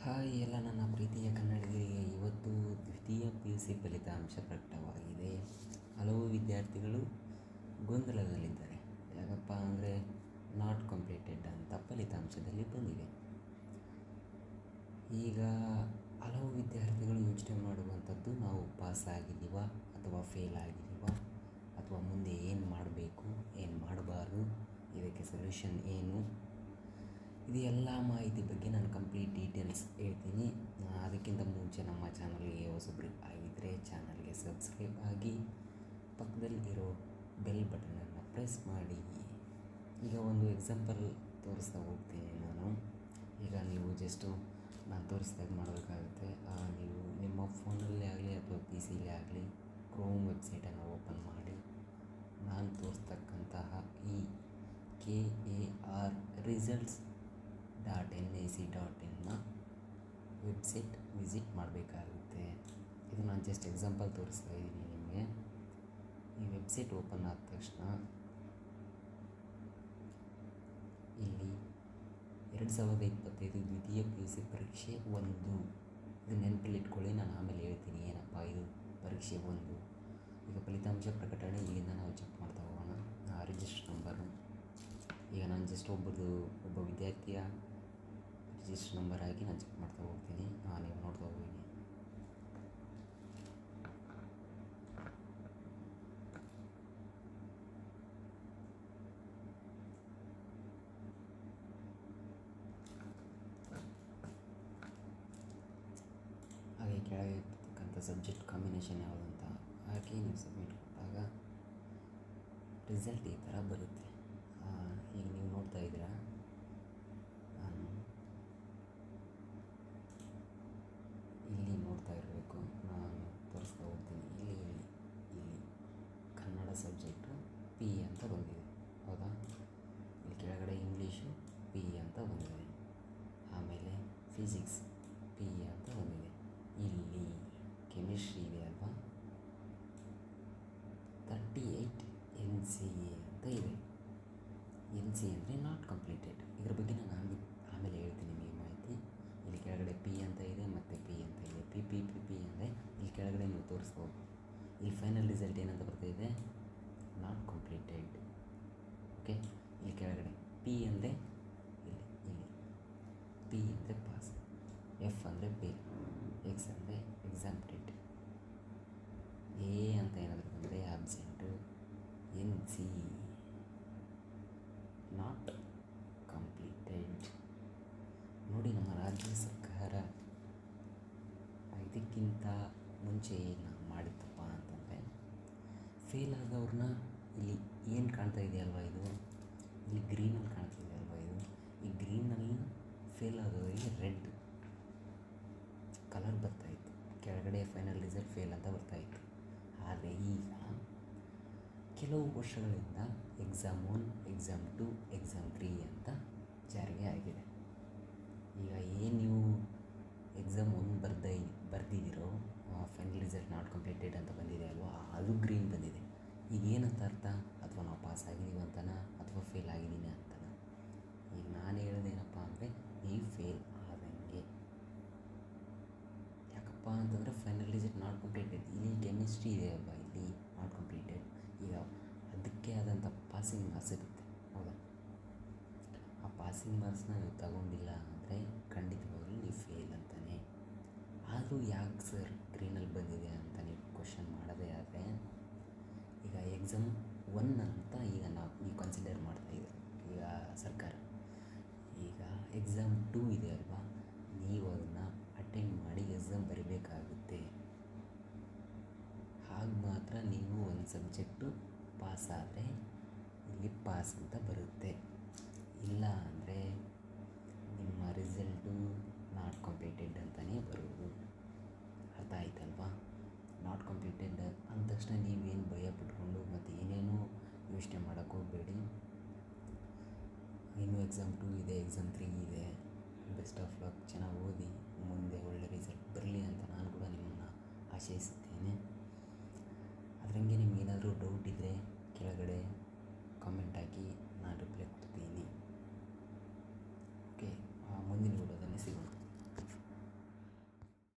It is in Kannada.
ಹಾಯ್ ಎಲ್ಲ ನನ್ನ ಪ್ರೀತಿಯ ಕನ್ನಡಿಗರಿಗೆ, ಇವತ್ತು ದ್ವಿತೀಯ PUC ಫಲಿತಾಂಶ ಪ್ರಕಟವಾಗಿದೆ. ಹಲವು ವಿದ್ಯಾರ್ಥಿಗಳು ಗೊಂದಲದಲ್ಲಿದ್ದಾರೆ. ಯಾಕಪ್ಪ ಅಂದರೆ ನಾಟ್ ಕಂಪ್ಲೀಟೆಡ್ ಅಂತ ಫಲಿತಾಂಶದಲ್ಲಿ ಬಂದಿದೆ. ಈಗ ಹಲವು ವಿದ್ಯಾರ್ಥಿಗಳು ಯೋಚನೆ ಮಾಡುವಂಥದ್ದು, ನಾವು ಪಾಸ್ ಆಗಿದ್ದೀವ ಅಥವಾ ಫೇಲ್ ಆಗಿದ್ದೀವ, ಅಥವಾ ಮುಂದೆ ಏನು ಮಾಡಬೇಕು, ಏನು ಮಾಡಬಾರ್ದು, ಇದಕ್ಕೆ ಸೊಲ್ಯೂಷನ್ ಏನು, ಇದು ಎಲ್ಲ ಮಾಹಿತಿ ಬಗ್ಗೆ ನಾನು ಕಂಪ್ಲೀಟ್ ಡೀಟೇಲ್ಸ್ ಹೇಳ್ತೀನಿ. ಅದಕ್ಕಿಂತ ಮುಂಚೆ ನಮ್ಮ ಚಾನಲ್ಗೆ ಹೊಸಬ್ರು ಆಗಿದ್ದರೆ ಚಾನಲ್ಗೆ ಸಬ್ಸ್ಕ್ರೈಬ್ ಆಗಿ, ಪಕ್ಕದಲ್ಲಿರೋ ಬೆಲ್ ಬಟನನ್ನು ಪ್ರೆಸ್ ಮಾಡಿ. ಈಗ ಒಂದು ಎಕ್ಸಾಂಪಲ್ ತೋರಿಸ್ತಾ ಹೋಗ್ತೀನಿ ನಾನು. ಈಗ ನೀವು ಜಸ್ಟು ನಾನು ತೋರಿಸ್ದಾಗ ಮಾಡಬೇಕಾಗುತ್ತೆ. ನೀವು ನಿಮ್ಮ ಫೋನಲ್ಲೇ ಆಗಲಿ ಅಥವಾ PC ಆಗಲಿ ಕ್ರೋಮ್ ವೆಬ್ಸೈಟನ್ನು ಓಪನ್ ಮಾಡಿ, ನಾನು ತೋರಿಸ್ತಕ್ಕಂತಹ ಈ KAR results.nic.in ವೆಬ್ಸೈಟ್ ವಿಸಿಟ್ ಮಾಡಬೇಕಾಗುತ್ತೆ. ಇದು ನಾನು ಜಸ್ಟ್ ಎಕ್ಸಾಂಪಲ್ ತೋರಿಸ್ತಾ ಇದ್ದೀನಿ ನಿಮಗೆ. ಈ ವೆಬ್ಸೈಟ್ ಓಪನ್ ಆದ ತಕ್ಷಣ ಇಲ್ಲಿ 2025 ದ್ವಿತೀಯ PUC ಪರೀಕ್ಷೆ 1, ಇದು ನೆನಪಲ್ಲಿ ಇಟ್ಕೊಳ್ಳಿ. ನಾನು ಆಮೇಲೆ ಹೇಳ್ತೀನಿ ಏನಪ್ಪ ಇದು ಪರೀಕ್ಷೆ 1. ಈಗ ಫಲಿತಾಂಶ ಪ್ರಕಟಣೆ ಇಲ್ಲಿಂದ ನಾವು ಚೆಕ್ ಮಾಡ್ತಾ ಹೋಗೋಣ. ರಿಜಿಸ್ಟರ್ ನಂಬರು, ಈಗ ನಾನು ಜಸ್ಟ್ ಒಬ್ಬ ವಿದ್ಯಾರ್ಥಿಯ ರಿಜಿಸ್ಟರ್ ನಂಬರ್ ಆಗಿ ನಾನು ಚೆಕ್ ಮಾಡ್ತಾ ಹೋಗ್ತೀನಿ. ನೀವು ನೋಡ್ತಾ ಹೋಗಿ. ಹಾಗೆ ಕೆಳಗೆ ಇರ್ತಕ್ಕಂಥ ಸಬ್ಜೆಕ್ಟ್ ಕಾಂಬಿನೇಷನ್ ಯಾವುದಂತ ಹಾಕಿ ನೀವು ಸಬ್ಮಿಟ್ ಕೊಟ್ಟಾಗ ರಿಸಲ್ಟ್ ಈ ಥರ ಬರುತ್ತೆ. ಈಗ ನೀವು ನೋಡ್ತಾ ಇದ್ದೀರಾ, ನಾನು ಇಲ್ಲಿ ನೋಡ್ತಾ ಇರಬೇಕು. ನಾನು ತೋರಿಸ್ತಾ ಹೋಗ್ತೀನಿ. ಇಲ್ಲಿ ಕನ್ನಡ ಸಬ್ಜೆಕ್ಟು P ಅಂತ ಬಂದಿದೆ, ಹೌದಾ? ಇಲ್ಲಿ ಕೆಳಗಡೆ ಇಂಗ್ಲೀಷು P ಅಂತ ಬಂದಿದೆ. ಆಮೇಲೆ ಫಿಸಿಕ್ಸ್ P ಅಂತ ಬಂದಿದೆ. ಇಲ್ಲಿ ಕೆಮಿಸ್ಟ್ರಿ ಇದೆ ಅಲ್ವಾ, 38 NCA ಅಂತ ಇದೆ. NC ಅಂದರೆ ನಾಟ್ ಕಂಪ್ಲೀಟೆಡ್. ಇದ್ರ ಬಗ್ಗೆ ನಾನು ಆಮೇಲೆ ಹೇಳ್ತೀನಿ ನಿಮಗೆ ಮಾಹಿತಿ. ಇಲ್ಲಿ ಕೆಳಗಡೆ P ಅಂತ ಇದೆ, ಮತ್ತು P ಅಂತ ಇದೆ. P ಅಂದರೆ ಇಲ್ಲಿ ಕೆಳಗಡೆ ನೀವು ತೋರಿಸ್ಬೋದು. ಇಲ್ಲಿ ಫೈನಲ್ ರಿಸಲ್ಟ್ ಏನಂತ ಬರ್ತಾಯಿದೆ, ನಾಟ್ ಕಂಪ್ಲೀಟೆಡ್. ಓಕೆ, ಇಲ್ಲಿ ಕೆಳಗಡೆ P ಅಂದರೆ ಇಲ್ಲಿ P ಅಂದರೆ ಪಾಸ್, F ಅಂದರೆ ಫೇಲ್, X ಅಂದರೆ ಎಕ್ಸಾಮ್ಟೆಡ್, A ಅಂತ ಏನಾದರೂ ಬಂದರೆ ಆಬ್ಸೆಂಟು, NC ನಾಟ್ ಕಂಪ್ಲೀಟೆಡ್. ನೋಡಿ, ನಮ್ಮ ರಾಜ್ಯ ಸರ್ಕಾರ ಇದಕ್ಕಿಂತ ಮುಂಚೆ ಏನು ಮಾಡಿತ್ತಪ್ಪ ಅಂತಂದರೆ, ಫೇಲ್ ಆದವ್ರನ್ನ ಇಲ್ಲಿ ಏನು ಕಾಣ್ತಾ ಇದೆ ಅಲ್ವಾ, ಇಲ್ಲಿ ಗ್ರೀನಲ್ಲಿ ಕಾಣ್ತಿದೆ ಅಲ್ವಾ, ಈ ಗ್ರೀನಲ್ಲಿ ಫೇಲ್ ಆದವರಿಗೆ ರೆಡ್ ಕಲರ್ ಬರ್ತಾಯಿತ್ತು. ಕೆಳಗಡೆ ಫೈನಲ್ ರಿಸಲ್ಟ್ ಫೇಲ್ ಅಂತ ಬರ್ತಾಯಿತ್ತು. ಆದರೆ ಈಗ ಕೆಲವು ವರ್ಷಗಳಿಂದ ಎಕ್ಸಾಮ್ 1, ಎಕ್ಸಾಮ್ 2, ಎಕ್ಸಾಮ್ 3 ಅಂತ ಜಾರಿಗೆ ಆಗಿದೆ. ಈಗ ಏನು ನೀವು ಎಕ್ಸಾಮ್ 1 ಬರ್ದಿದ್ದೀರೋ, ಫೈನಲ್ ರಿಸಲ್ಟ್ ನಾಟ್ ಕಂಪ್ಲೀಟೆಡ್ ಅಂತ ಬಂದಿದೆ ಅಲ್ವಾ, ಅದು ಗ್ರೀನ್ ಬಂದಿದೆ. ಈಗ ಏನಂತ ಅರ್ಥ, ಅಥವಾ ನಾವು ಪಾಸ್ ಆಗಿದ್ದೀವಿ ಅಂತನಾ, ಅಥವಾ ಫೇಲ್ ಆಗಿದ್ದೀನಿ ಅಂತನಾ? ಈಗ ನಾನು ಹೇಳೋದೇನಪ್ಪ ಅಂದರೆ, ನೀವು ಫೇಲ್ ಆದಂಗೆ. ಯಾಕಪ್ಪ ಅಂತಂದರೆ ಫೈನಲ್ ರಿಸಲ್ಟ್ ನಾಟ್ ಕಂಪ್ಲೀಟೆಡ್. ಇಲ್ಲಿ ಕೆಮಿಸ್ಟ್ರಿ ಇದೆ ಅಲ್ವಾ, ಇಲ್ಲಿ ನಾಟ್ ಕಂಪ್ಲೀಟೆಡ್. ಈಗ ಅದಕ್ಕೆ ಆದಂಥ ಪಾಸಿಂಗ್ ಮಾರ್ಕ್ಸ್ ಇರುತ್ತೆ, ಹೌದಾ? ಆ ಪಾಸಿಂಗ್ ಮಾರ್ಕ್ಸ್ನ ನೀವು ತಗೊಂಡಿಲ್ಲ ಅಂದರೆ ಖಂಡಿತವಾಗ್ಲೂ ನೀವು ಫೇಲ್ ಅಂತಲೇ. ಆದರೂ ಯಾಕೆ ಸರ್ ಗ್ರೀನಲ್ಲಿ ಬಂದಿದೆ ಅಂತ ನೀವು ಕ್ವಶನ್ ಮಾಡೋದೇ ಆದರೆ, ಈಗ ಎಕ್ಸಾಮ್ 1 ಅಂತ ಈಗ ನೀವು ಕನ್ಸಿಡರ್ ಮಾಡ್ತಾಯಿದ್ದೀರಿ ಈಗ ಸರ್ಕಾರ. ಈಗ ಎಕ್ಸಾಮ್ 2 ಇದೆ ಅಲ್ವಾ, ನೀವು ಅದನ್ನು ಅಟೆಂಡ್ ಮಾಡಿ ಎಕ್ಸಾಮ್ ಬರೀಬೇಕಾಗುತ್ತೆ. ಹಾಗೆ ಮಾತ್ರ ನೀವು ಒಂದು ಸಬ್ಜೆಕ್ಟು ಪಾಸ್ ಆದರೆ ಇಲ್ಲಿ ಪಾಸ್ ಅಂತ ಬರುತ್ತೆ. ಇಲ್ಲ ಅಂದರೆ ನಿಮ್ಮ ರಿಸಲ್ಟು ನಾಟ್ ಕಂಪ್ಲೀಟೆಡ್ ಅಂತಲೇ ಬರೋದು. ಅರ್ಥ ಆಯ್ತಲ್ವಾ? ನಾಟ್ ಕಂಪ್ಲೀಟೆಡ್ ಅಂದ ತಕ್ಷಣ ನೀವೇನು ಭಯ ಪಟ್ಕೊಂಡು ಮತ್ತು ಏನೇನೋ ಯೋಚನೆ ಮಾಡೋಕ್ಕೆ ಹೋಗಬೇಡಿ. ಇನ್ನೂ ಎಕ್ಸಾಮ್ 2 ಇದೆ, ಎಕ್ಸಾಮ್ 3 ಇದೆ. ಬೆಸ್ಟ್ ಆಫ್ ಲಕ್, ಚೆನ್ನಾಗಿ ಓದಿ, ಮುಂದೆ ಒಳ್ಳೆ ರಿಸಲ್ಟ್ ಬರಲಿ ಅಂತ ನಾನು ಕೂಡ ನಿಮ್ಮನ್ನು ಆಶಯಿಸುತ್ತೇನೆ. ಅದರಂಗೆ ನಿಮಗೇನಾದರೂ ಡೌಟ್ ಇದ್ದರೆ ಕೆಳಗಡೆ ಕಾಮೆಂಟ್ ಹಾಕಿ, ನಾನು ರಿಪ್ಲೈ